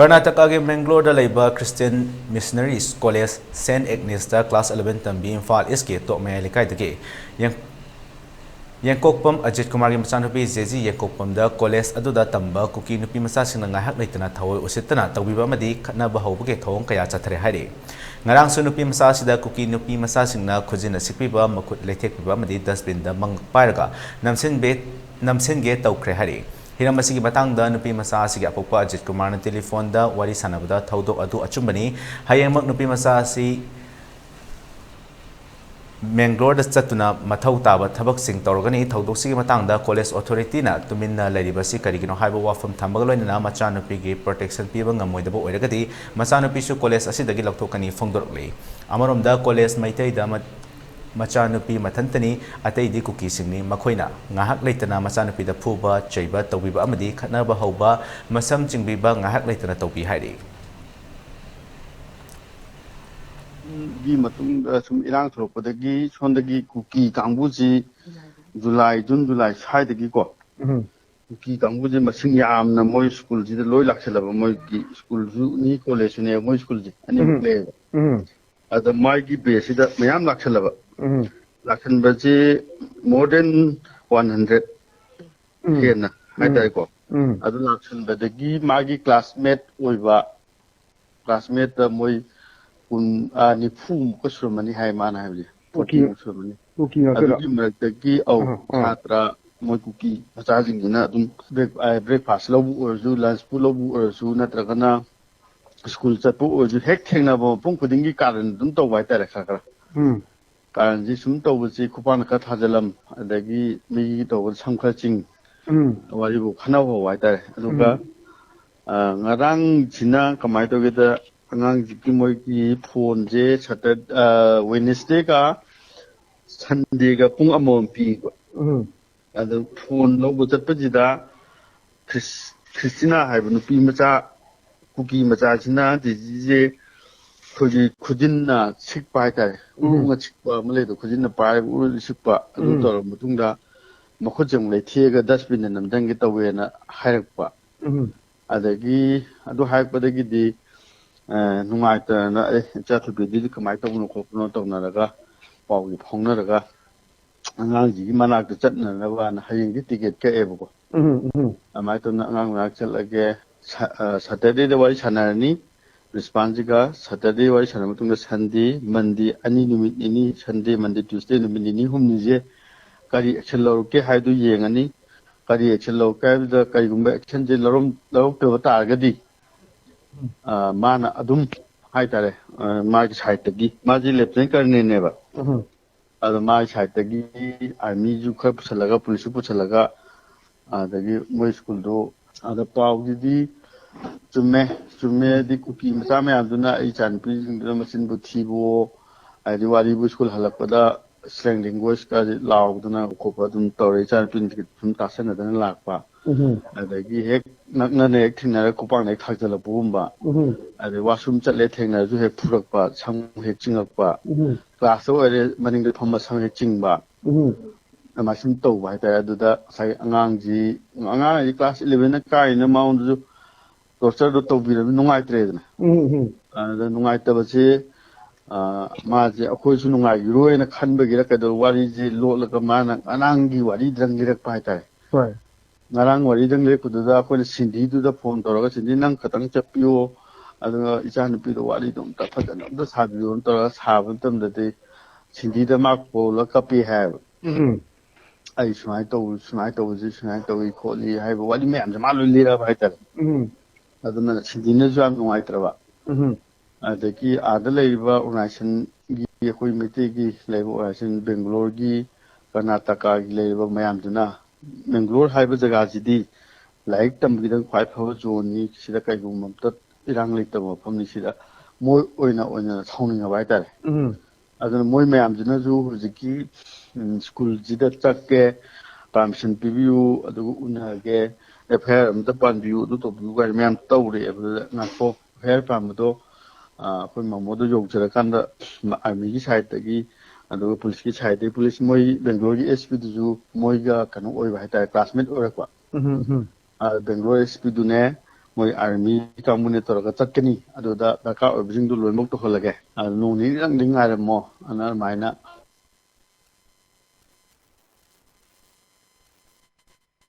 Karnataka ke Mangalore da laiba Christian Missionaries College Saint Agnes da class 11 tambi Imphal East ke tok mai likai dake yang kokpam Ajit Kumar ki machanupi Jeji yang kokpam da college adu da tamba Kuki nupi macha singna ngahak leitana thawoi usitana tawbiba madi khatna ba hawba ke thawong kaya chathare haire ngarang su nupi macha sida Kuki nupi macha singna khujina sikpiba makhut leithekpiba madi dustbin da mang pairaga namsen ge tawkhre haire Hiram की मतंग नुपी मसा की अपोप Ajit Kumar telephone वारी सानबद थौदोक अदु अचुंबनी हयेंमक नुपी मसा Mangalore चतुना मथौ ताब थबकसिंग तौरगनी थौदोकसिगी मतंगदा college अथॉरिटीना तुमिन्ना लैरिबसि करिगिनो हाइबो वाफम थंबग लोइना मचानुपीगी protection पीबा ngमोइदबो ओइरगदी मचानुपीसु कॉलेज असिदगी लौथोकनी फोंदोरकले अमरोमदा कॉलेज मैतेइदा मचानुपी मथंतनी अतैदी कुकी सिंगनी मखोइना ngahak leitana machanupida phuba cheiba tawbiba amadi khatnaba hauba masam chingbiba ngahak leitana tawbi hairi gi matung sum irang thropodagi sondagi kuki kangbuji July saidagi ko kuki kangbuji masing yamna moi school ji loi lakselaba moi ki school ju ni college ne moi school ji ani le ada mai gi base da mayam lakselaba lakhan baje more than 100 kena haidai ko adu lakhan badagi magi classmate oiba classmate da moi kun ni phum ko sumani hai mana hai Kuki sumani Kuki adu gi maratagi au khatra moi kuki acha jingina dum breakfast lobu orju lunch pu lobu orju natragana school chapu orju hek thengna bo pung khudingi karan dum to wai tare khakra कारण जी सुम तो बच्चे coupon का थाजलम अदगी मी तो संखा चिंग वाली वो खाना हो वाइता है अदुगा ngarang china kamai to geta angang jiki moi ki phone je Saturday Wednesday ka Sunday ka pung amom pi adu phone lo bu chat pajida Christina haibu nu pi macha kuki macha china ji je khoji khujinna sikpa tai unga sikpa male to khujinna pai u sikpa adu tor mutungda makhojang le thega dustbin namdang gi tawena hairakpa adagi adu haikpadagi di nungaita na cha thubi di kamai tawno khopno tawna pau gi phongna raga angang ji manak ta chatna na wa na haying gi ticket ka ebo ko amai to na angang na chalage Saturday da wai sanarni response ga Saturday wai sanam tungda Sunday Monday ani numit ini Sunday Monday Tuesday numit ini humni je kari action lo ke haidu yengani kari action lo ka da kari gumba action je lorom to ta gadi mana adum hai tare ma ki site gi ma ji lieutenant karne ne ba adu ma site gi army ju kha pusalaga police pusalaga adagi moi school do ada pau di Jumme di kuki masame aduna ai chan pi masin bu thibo ai diwali bu school halakpada slang language ka law duna ko pa dum tore chan pin dum tasan dana lakpa adagi hek nakna ne thina ko pang ne thakjala bumba ade wasum chatle thengna ju hek phurakpa sam hek chingakpa class o ere maning de thomma sam hek chingba ama sim to ba ta aduda sai angang class 11 na kai na maund ju torture do tawbira nungai tredna da nungai tabase ma je akhoi su nungai roi na khanba gira ka do wari je lo la ka mana anangi wari drangi rak pai tai ngarang wari dang le kudu da ko sindi du da phone tora ga sindi nang khatang chapio adu ichan pi do wari dum ta phadana da sabiyo tora sabun tam da de sindi da mak po la ka pi have ai sunai to kholi hai wari me am jama lo lira bai ta aduna sindina ju am ngai traba adaki adalai ba organization gi khoi Meetei gi leibo organization Bangalore gi Karnataka gi leibo mayam duna Mangalore haiba jaga jidi laik tam gi dang khwai phaw zone ni sida kai gum mam tat irang lei tam pham ni sida moi oina thongning bai ta aduna moi mayam duna ju hujiki school jida chakke permission pvu adu una ge FIR amta pan view do to view ga myam tawre na ko FIR pam do khoi mamodo jog chara kanda army gi side tagi adu police gi side police moi Bangalore gi SP du moi ga kanu oi ba ta classmate ora kwa Bangalore SP du ne ꯃꯣꯏ army ꯀꯥꯡꯕꯨꯅ ꯇꯧꯔꯒ ꯆꯠꯀꯅꯤ ꯑꯗꯨꯗ ꯗꯔꯀꯥꯔ ꯑꯣꯏꯕꯁꯤꯡꯗꯨ ꯂꯣꯏꯅꯃꯛ ꯇꯧꯍꯜꯂꯒꯦ ꯅꯣꯡ ꯅꯤꯅꯤꯗꯪꯗꯤ ꯉꯥꯏꯔꯝꯃꯣ ꯑꯗꯨꯃꯥꯏꯅ